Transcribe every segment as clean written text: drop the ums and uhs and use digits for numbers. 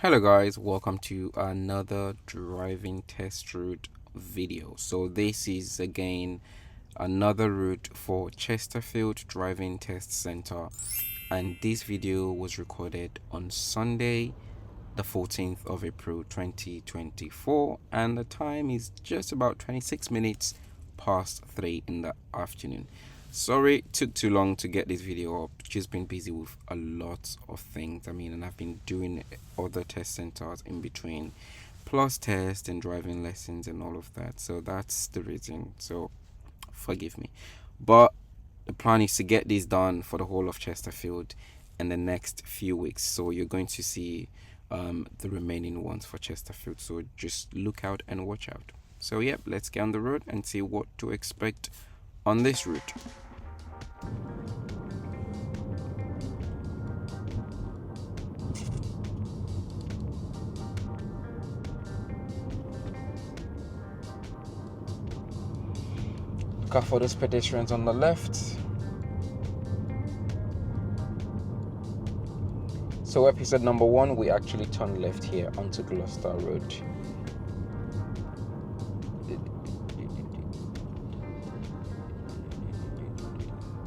Hello guys, welcome to another driving test route video. So this is again another route for Chesterfield Driving Test Center, and this video was recorded on Sunday the 14th of April 2024, and the time is just about 26 minutes past 3 in the afternoon. Sorry it took too long to get this video up, just been busy with a lot of things. And I've been doing other test centers in between, plus test and driving lessons and all of that, so that's the reason, so forgive me. But the plan is to get this done for the whole of Chesterfield in the next few weeks, so you're going to see the remaining ones for Chesterfield, so just look out and watch out. So yep, let's get on the road and see what to expect on this route. Look out for those pedestrians on the left. So episode number 1, we actually turned left here onto Gloucester Road.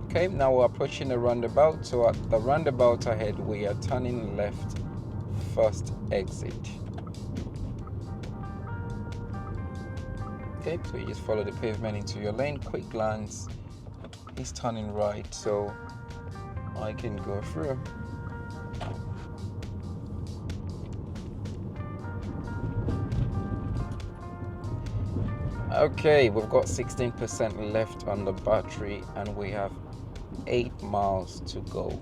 Okay, now we're approaching the roundabout. So at the roundabout ahead, we are turning left, first exit. Okay, so you just follow the pavement into your lane, quick glance. He's turning right, so I can go through. Okay, we've got 16% left on the battery and we have 8 miles to go.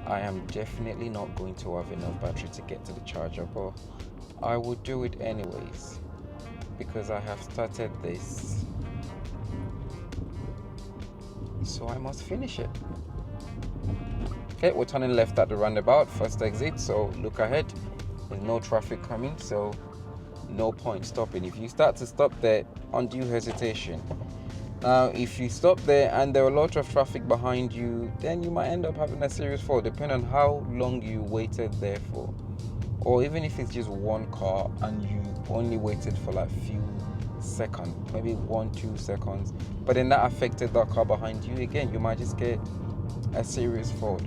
I am definitely not going to have enough battery to get to the charger, but I will do it anyways because I have started this, so I must finish it. Okay, we're turning left at the roundabout, first exit, so look ahead. There's no traffic coming, so no point stopping. If you start to stop there, undue hesitation. Now if you stop there and there are a lot of traffic behind you, then you might end up having a serious fall, depending on how long you waited there for. Or even if it's just one car and you only waited for like few seconds, maybe 1-2 seconds, but then that affected that car behind you, again you might just get a serious fall,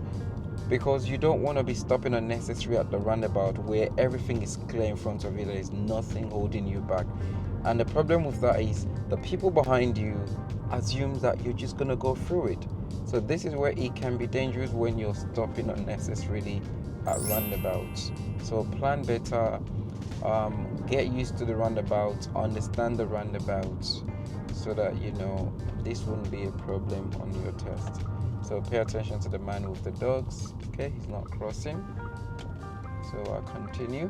because you don't want to be stopping unnecessarily at the roundabout where everything is clear in front of you. There is nothing holding you back, and the problem with that is the people behind you assume that you're just going to go through it. So this is where it can be dangerous when you're stopping unnecessarily at roundabouts. So plan better, get used to the roundabouts, understand the roundabouts, so that you know this won't be a problem on your test. So pay attention to the man with the dogs. Okay, he's not crossing, so I'll continue.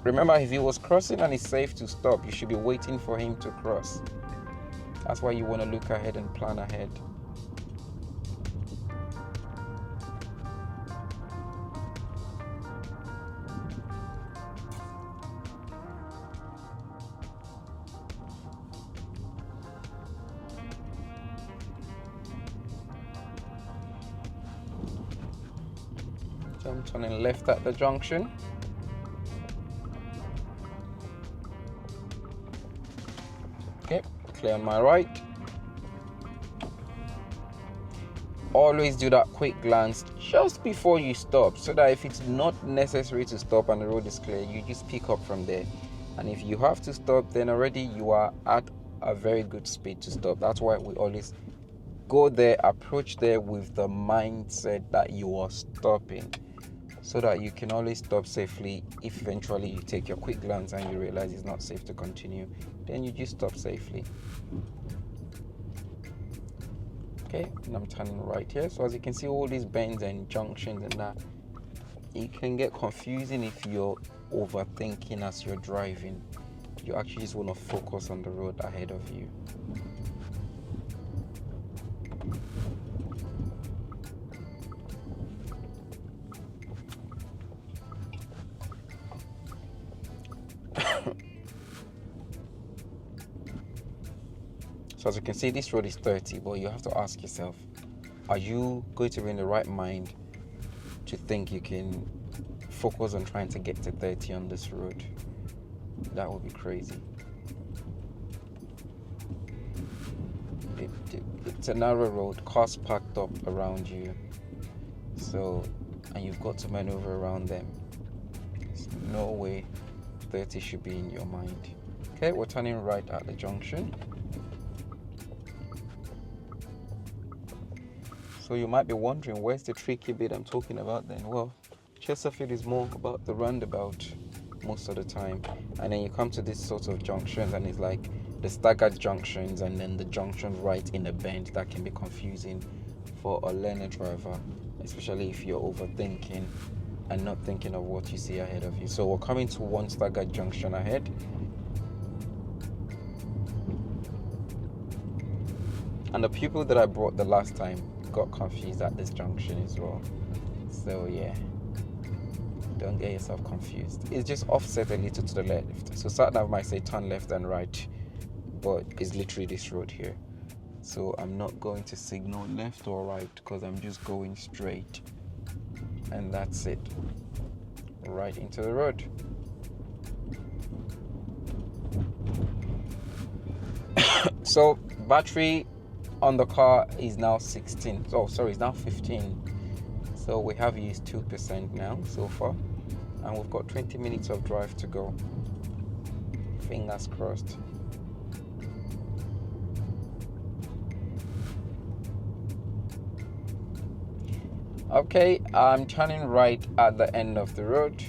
Remember, if he was crossing and it's safe to stop, you should be waiting for him to cross. That's why you want to look ahead and plan ahead. So I'm turning left at the junction. Okay, clear on my right. Always do that quick glance just before you stop, so that if it's not necessary to stop and the road is clear, you just pick up from there. And if you have to stop, then already you are at a very good speed to stop. That's why we always go there, approach there with the mindset that you are stopping, so that you can always stop safely. If eventually you take your quick glance and you realize it's not safe to continue, then you just stop safely. Okay, and I'm turning right here. So as you can see, all these bends and junctions and that, it can get confusing if you're overthinking as you're driving. You actually just want to focus on the road ahead of you. So as you can see, this road is 30, but you have to ask yourself, are you going to be in the right mind to think you can focus on trying to get to 30 on this road. That would be crazy. It's a narrow road, cars packed up around you, so, and you've got to maneuver around them. There's no way 30 should be in your mind. Okay, we're turning right at the junction. So you might be wondering, where's the tricky bit I'm talking about then? Well, Chesterfield is more about the roundabout most of the time, and then you come to this sort of junctions and it's like the staggered junctions and then the junction right in a bend. That can be confusing for a learner driver, especially if you're overthinking and not thinking of what you see ahead of you. So we're coming to one staggered junction ahead, and the people that I brought the last time got confused at this junction as well. So yeah, don't get yourself confused. It's just offset a little to the left. So sat-nav might say turn left and right, but it's literally this road here. So I'm not going to signal left or right because I'm just going straight, and that's it, right into the road. So battery on the car is now 16. Oh, sorry, it's now 15. So we have used 2% now so far, and we've got 20 minutes of drive to go. Fingers crossed. Okay, I'm turning right at the end of the road.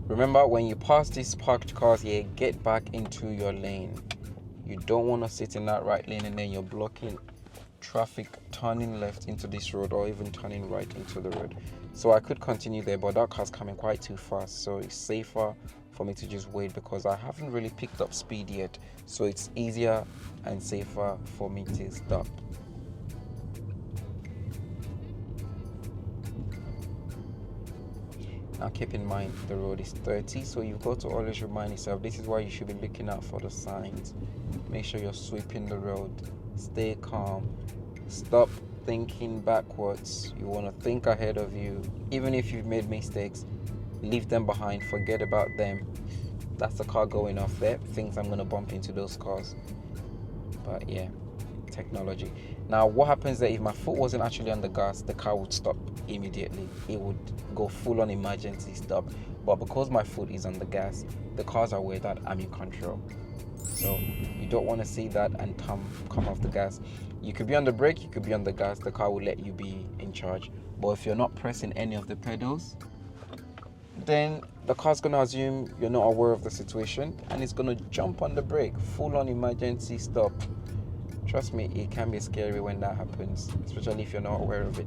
Remember, when you pass these parked cars here, get back into your lane. You don't want to sit in that right lane and then you're blocking traffic turning left into this road or even turning right into the road. So I could continue there, but that car's coming quite too fast, so it's safer for me to just wait because I haven't really picked up speed yet, so it's easier and safer for me to stop. Now keep in mind the road is 30, so you've got to always remind yourself this is why you should be looking out for the signs. Make sure you're sweeping the road. Stay calm. Stop thinking backwards. You want to think ahead of you. Even if you've made mistakes, leave them behind. Forget about them. That's the car going off there. Thinks I'm going to bump into those cars. But yeah, technology. Now what happens there, if my foot wasn't actually on the gas, the car would stop immediately. It would go full on emergency stop. But because my foot is on the gas, the cars are aware that I'm in control. So you don't want to see that and come off the gas. You could be on the brake, you could be on the gas, the car will let you be in charge. But if you're not pressing any of the pedals, then the car's going to assume you're not aware of the situation and it's going to jump on the brake, full on emergency stop. Trust me, it can be scary when that happens, especially if you're not aware of it.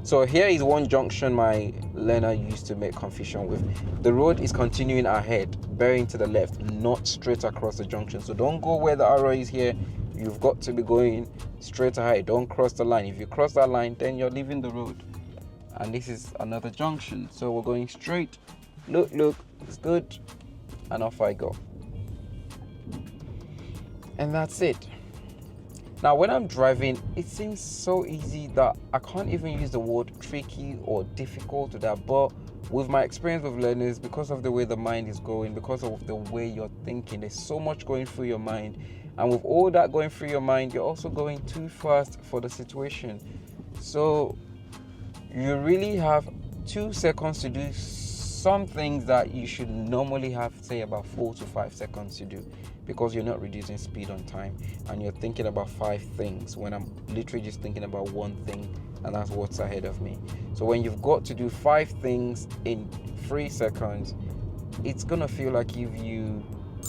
So here is one junction my learner used to make confusion with. The road is continuing ahead, bearing to the left, not straight across the junction. So don't go where the arrow is here. You've got to be going straight ahead. Don't cross the line. If you cross that line, then you're leaving the road. And this is another junction. So we're going straight. Look, it's good. And off I go. And that's it. Now, when I'm driving, it seems so easy that I can't even use the word tricky or difficult to that. But with my experience with learners, because of the way the mind is going, because of the way you're thinking, there's so much going through your mind. And with all that going through your mind, you're also going too fast for the situation. So you really have 2 seconds to do some things that you should normally have, say, about 4 to 5 seconds to do, because you're not reducing speed on time and you're thinking about 5 things when I'm literally just thinking about 1 thing, and that's what's ahead of me. So when you've got to do 5 things in 3 seconds, it's gonna feel like if you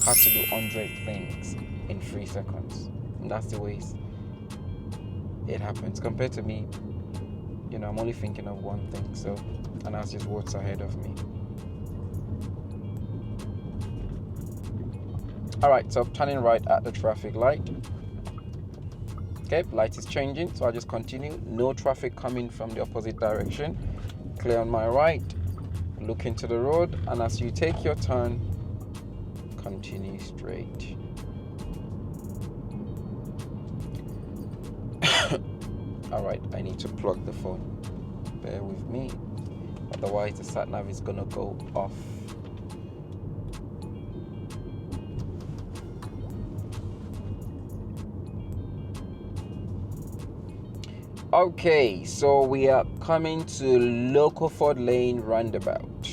have to do 100 things in 3 seconds. And that's the way it happens. Compared to me, I'm only thinking of 1 thing, so, and that's just what's ahead of me. Alright, so I'm turning right at the traffic light. Okay, light is changing, so I just continue. No traffic coming from the opposite direction. Clear on my right. Look into the road, and as you take your turn, continue straight. Alright, I need to plug the phone. Bear with me. otherwise the sat nav is gonna go off. Okay, so we are coming to Locoford Lane Roundabout,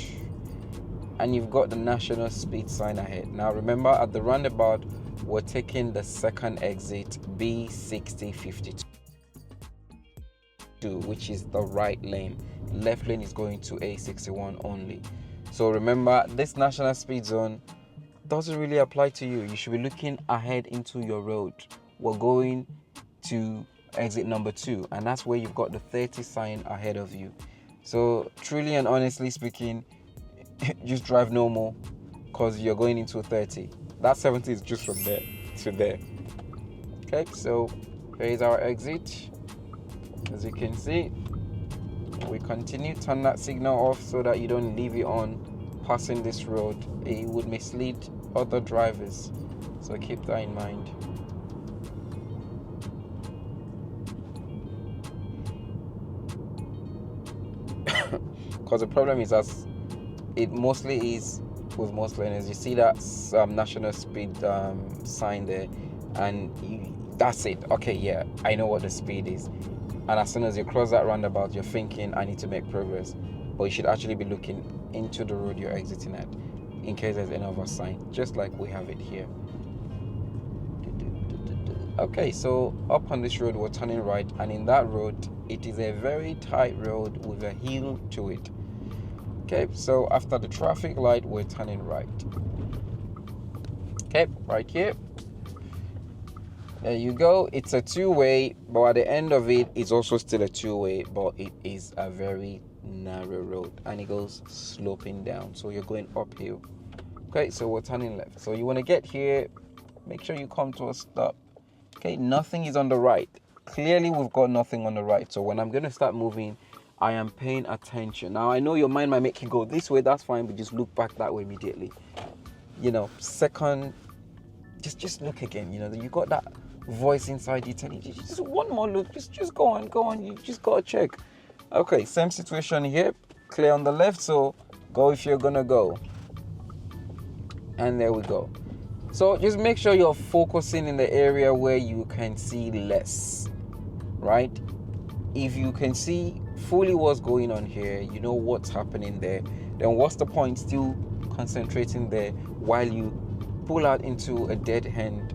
and you've got the national speed sign ahead. Now remember, at the roundabout we're taking the second exit, B6052, which is the right lane. Left lane is going to A61 only. So remember, this national speed zone doesn't really apply to you. You should be looking ahead into your road. We're going to exit number 2, and that's where you've got the 30 sign ahead of you. So truly and honestly speaking, just drive normal, because you're going into 30. That 70 is just from there to there. Okay, so here's our exit. As you can see, we continue. Turn that signal off so that you don't leave it on passing this road. It would mislead other drivers, so keep that in mind. Because the problem is, as it mostly is with most learners, you see that national speed sign there, and that's it. Okay, yeah, I know what the speed is. And as soon as you cross that roundabout, you're thinking, I need to make progress. But you should actually be looking into the road you're exiting at, in case there's any other sign, just like we have it here. Okay, so up on this road we're turning right, and in that road it is a very tight road with a hill to it. Okay, so after the traffic light we're turning right. Okay, right here. There you go. It's a two-way, but at the end of it, it's also still a two-way, but it is a very narrow road, and it goes sloping down, so you're going uphill. Okay, so we're turning left. So you want to get here, make sure you come to a stop. Okay, nothing is on the right. Clearly, we've got nothing on the right. So when I'm going to start moving, I am paying attention. Now, I know your mind might make you go this way, that's fine, but just look back that way immediately. You know, second, just look again. You know, you got that voice inside you telling you, just one more look, just go on, you just gotta check. Okay, same situation here, clear on the left, so go if you're gonna go. And there we go. So just make sure you're focusing in the area where you can see less, right? If you can see fully what's going on here, you know what's happening there, then what's the point still concentrating there while you pull out into a dead end?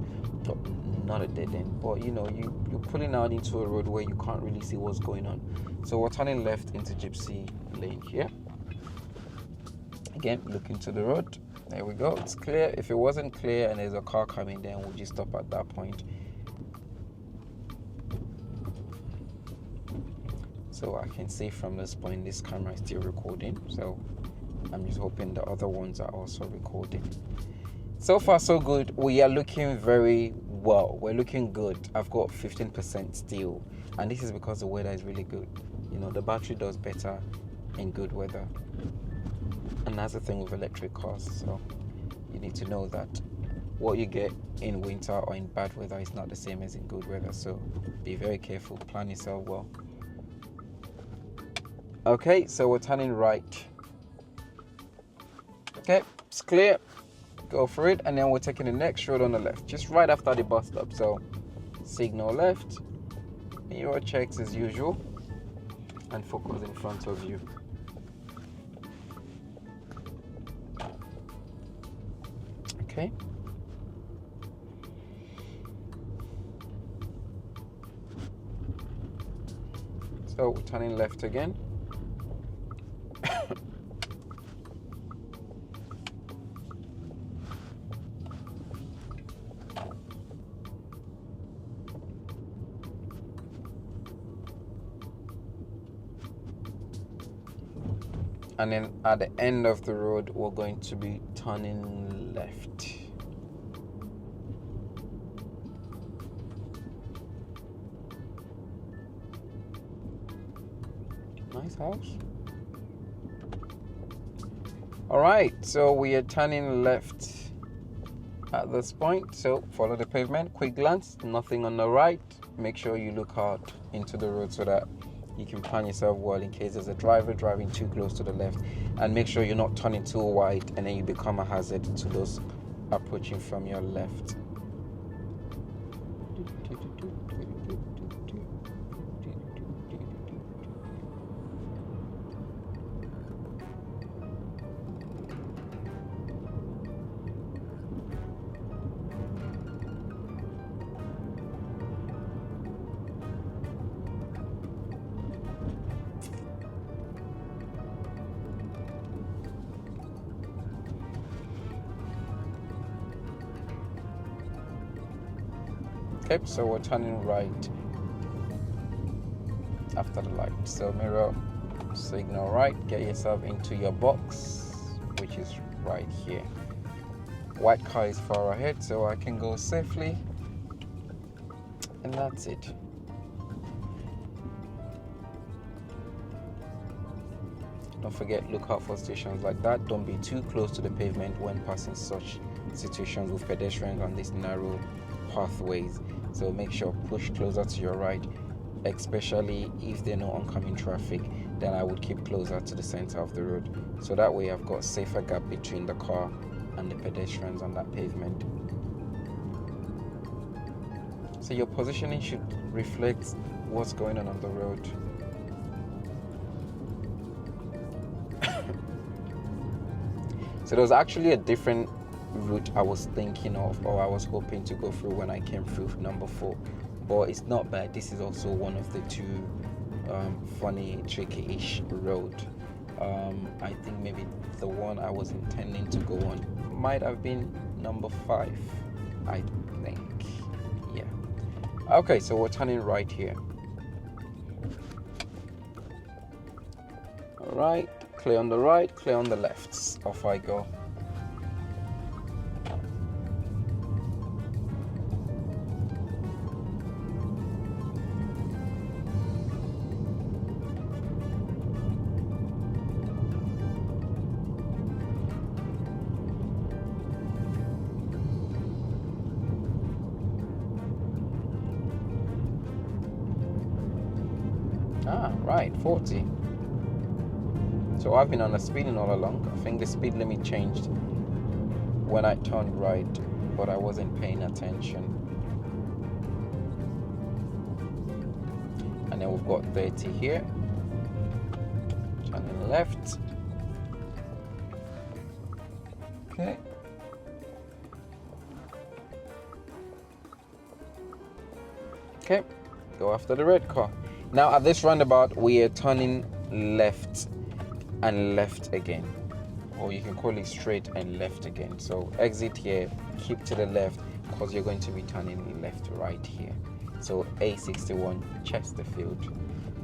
Not a dead end, but you know, you're pulling out into a road where you can't really see what's going on. So we're turning left into Gypsy Lane here. Again, look into the road. There we go, it's clear. If it wasn't clear and there's a car coming, then we'll just stop at that point. So I can see from this point, this camera is still recording, so I'm just hoping the other ones are also recording. So far so good. We are looking very well. We're looking good. I've got 15% still, and this is because the weather is really good. You know, the battery does better in good weather, and that's the thing with electric cars. So you need to know that what you get in winter or in bad weather is not the same as in good weather. So be very careful. Plan yourself well. Okay, so we're turning right. Okay, it's clear. Go for it, and then we're taking the next road on the left, just right after the bus stop. So signal left, mirror checks as usual, and focus in front of you. Okay, so we're turning left again. And then at the end of the road, we're going to be turning left. Nice house. All right, so we are turning left at this point. So follow the pavement, quick glance, nothing on the right. Make sure you look out into the road so that you can plan yourself well in case there's a driver driving too close to the left, and make sure you're not turning too wide and then you become a hazard to those approaching from your left. Okay, so we're turning right after the light. So mirror, signal right, get yourself into your box, which is right here. White car is far ahead, so I can go safely, and that's it. Don't forget, look out for stations like that. Don't be too close to the pavement when passing such situations with pedestrians on these narrow pathways. So make sure push closer to your right, especially if there are no oncoming traffic. Then I would keep closer to the center of the road, so that way I've got safer gap between the car and the pedestrians on that pavement. So your positioning should reflect what's going on the road. So there was actually a different route I was thinking of, or I was hoping to go through when I came through number 4, but it's not bad. This is also one of the two funny, tricky-ish road. I think maybe the one I was intending to go on might have been number 5, I think. Yeah. Okay, so we're turning right here. All right, clear on the right, clear on the left. Off I go. Right, 40. So I've been on the speeding all along. I think the speed limit changed when I turned right, but I wasn't paying attention. And then we've got 30 here. Turning left. Okay. Okay, go after the red car. Now at this roundabout, we are turning left and left again, or you can call it straight and left again. So exit here, keep to the left, because you're going to be turning left right here. So A61 Chesterfield,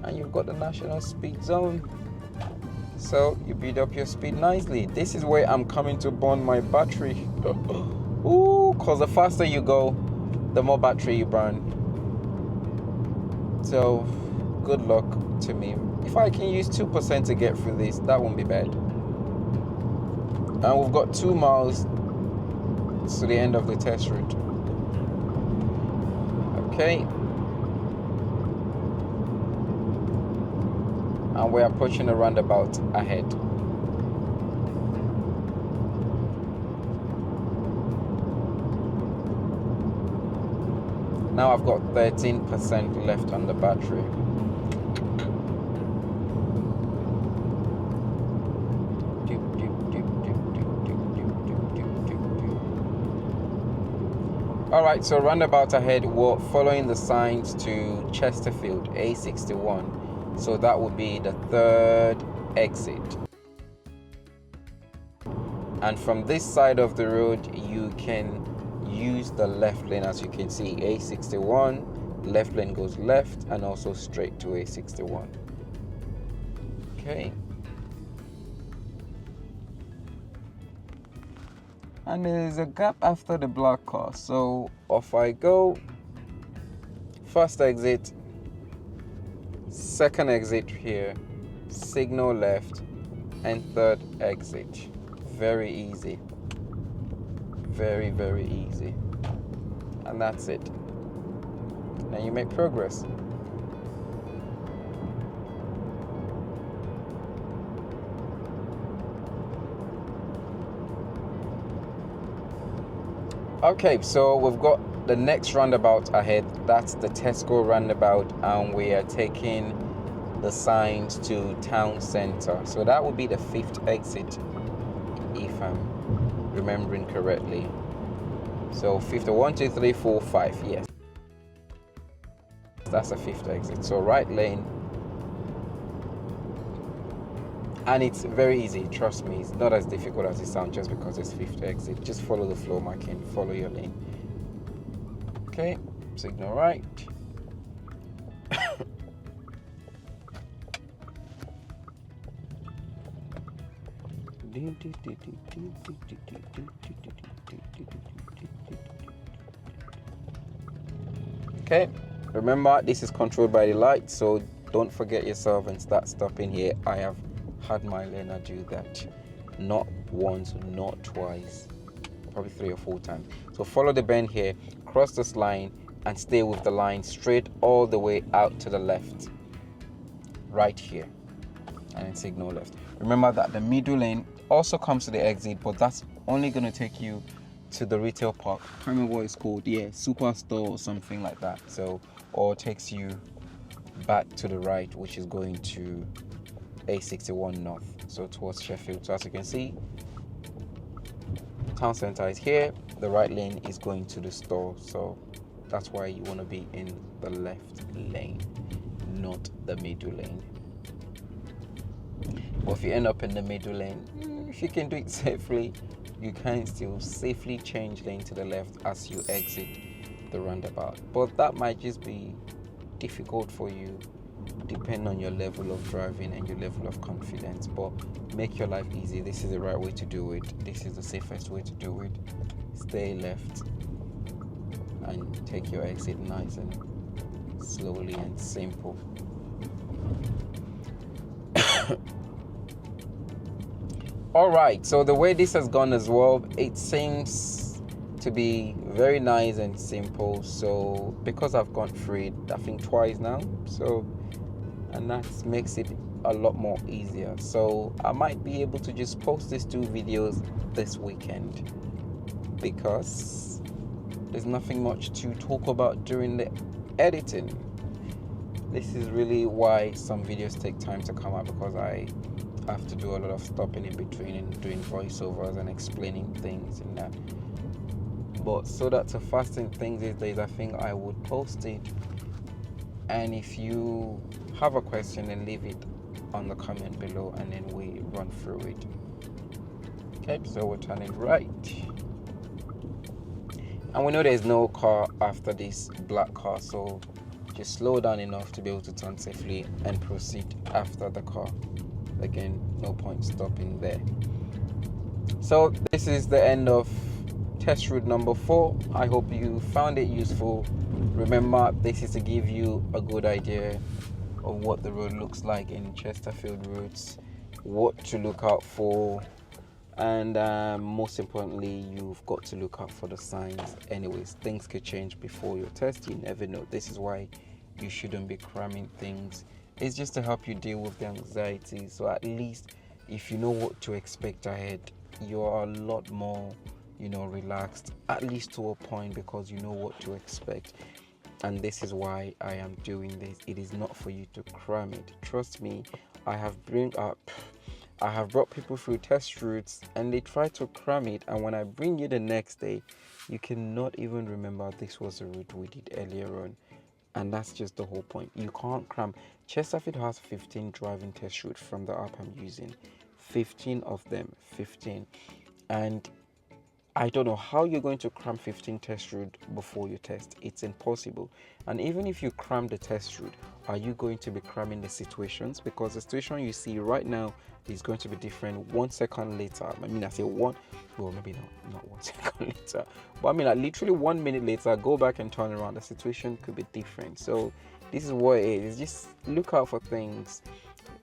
and you've got the national speed zone, so you beat up your speed nicely. This is where I'm coming to burn my battery. Ooh, because the faster you go, the more battery you burn. So good luck to me. If I can use 2% to get through this, that won't be bad. And we've got 2 miles to the end of the test route. Okay. And we're approaching the roundabout ahead. Now I've got 13% left on the battery. Alright, so roundabout ahead, we're following the signs to Chesterfield, A61. So that would be the 3rd exit. And from this side of the road, you can use the left lane. As you can see, A61, left lane goes left and also straight to A61. Okay. And there's a gap after the black car, so off I go. First exit, second exit here, signal left, and 3rd exit. Very easy. Very, very easy. And that's it. Now you make progress. Okay, so we've got the next roundabout ahead. That's the Tesco roundabout, and we are taking the signs to town center. So that would be the 5th exit, if I'm remembering correctly. So 5th, 1, 2, 3, 4, 5. Yes, that's the 5th exit. So right lane, and it's very easy. Trust me, it's not as difficult as it sounds just because it's 5th exit. Just follow the flow marking, follow your lane. Okay, signal right. Okay, remember this is controlled by the light, so don't forget yourself and start stopping here. I have had my learner do that, not once, not twice, probably 3 or 4 times. So follow the bend here, cross this line, and stay with the line straight all the way out to the left, right here, and then signal left. Remember that the middle lane also comes to the exit, but that's only going to take you to the retail park. I can't remember what it's called. Yeah, Superstore or something like that. So, or takes you back to the right, which is going to A61 North, so towards Sheffield. So as you can see, town center is here. The right lane is going to the store. So that's why you want to be in the left lane, not the middle lane. But if you end up in the middle lane, if you can do it safely, you can still safely change lane to the left as you exit the roundabout. But that might just be difficult for you depending on your level of driving and your level of confidence. But make your life easy. This is the right way to do it. This is the safest way to do it. Stay left and take your exit nice and slowly and simple. Alright, so the way this has gone as well, it seems to be very nice and simple. So because I've gone through it, I think twice now, so, and that makes it a lot more easier. So I might be able to just post these 2 videos this weekend because there's nothing much to talk about during the editing. This is really why some videos take time to come out, because I have to do a lot of stopping in between and doing voiceovers and explaining things and that. But so that's a fasting thing these days, I think I would post it. And if you have a question, then leave it on the comment below and then we run through it. Okay, so we're turning right. And we know there's no car after this black car, so just slow down enough to be able to turn safely and proceed after the car. Again, no point stopping there. So this is the end of test route number 4. I hope you found it useful. Remember, this is to give you a good idea of what the road looks like in Chesterfield roads, what to look out for, and most importantly, you've got to look out for the signs. Anyways, things could change before your test. You never know. This is why you shouldn't be cramming things. It's just to help you deal with the anxiety. So at least if you know what to expect ahead, you're a lot more, relaxed, at least to a point, because you know what to expect. And this is why I am doing this. It is not for you to cram it. Trust me, I have brought people through test routes and they try to cram it, and when I bring you the next day, you cannot even remember this was the route we did earlier on. And that's just the whole point. You can't cram. Chesterfield has 15 driving test routes from the app I'm using. 15 of them. 15. And I don't know how you're going to cram 15 test routes before you test. It's impossible. And even if you cram the test route, are you going to be cramming the situations? Because the situation you see right now is going to be different 1 second later. I mean, I say one, well, maybe not 1 second later. But I mean, like literally 1 minute later, go back and turn around. The situation could be different. So this is what it is. Just look out for things.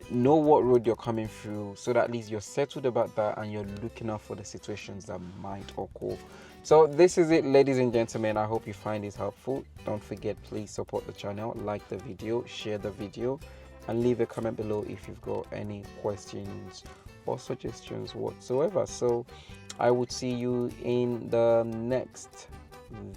Know what road you're coming through, so that at least you're settled about that and you're looking out for the situations that might occur. So this is it, ladies and gentlemen. I hope you find this helpful. Don't forget, please support the channel, like the video, share the video, and leave a comment below if you've got any questions or suggestions whatsoever. So I would see you in the next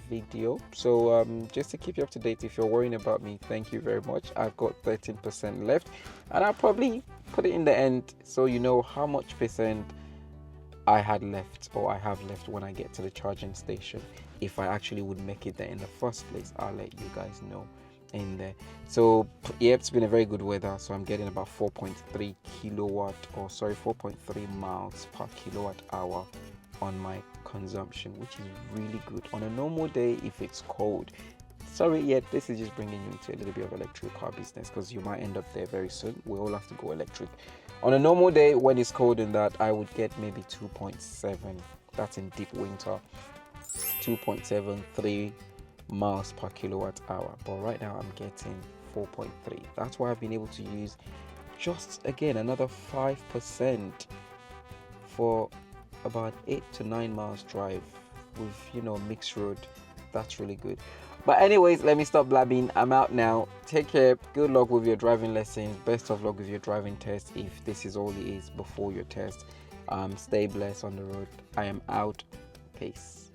video. So just to keep you up to date, if you're worrying about me, thank you very much. I've got 13% left, and I'll probably put it in the end so you know how much percent I had left, or I have left, when I get to the charging station. If I actually would make it there in the first place, I'll let you guys know in there. So yeah, it's been a very good weather, so I'm getting about 4.3 kilowatt, or sorry, 4.3 miles per kilowatt hour on my consumption, which is really good on a normal day. If it's cold, sorry, yeah, this is just bringing you into a little bit of electric car business, because you might end up there very soon. We all have to go electric. On a normal day when it's cold in that, I would get maybe 2.7. That's in deep winter. 2.73 miles per kilowatt hour, but right now I'm getting 4.3. That's why I've been able to use just again another 5% for about 8 to 9 miles drive with mixed road. That's really good. But anyways, let me stop blabbing. I'm out now. Take care. Good luck with your driving lessons. Best of luck with your driving test, if this is all it is before your test. Stay blessed on the road. I am out. Peace.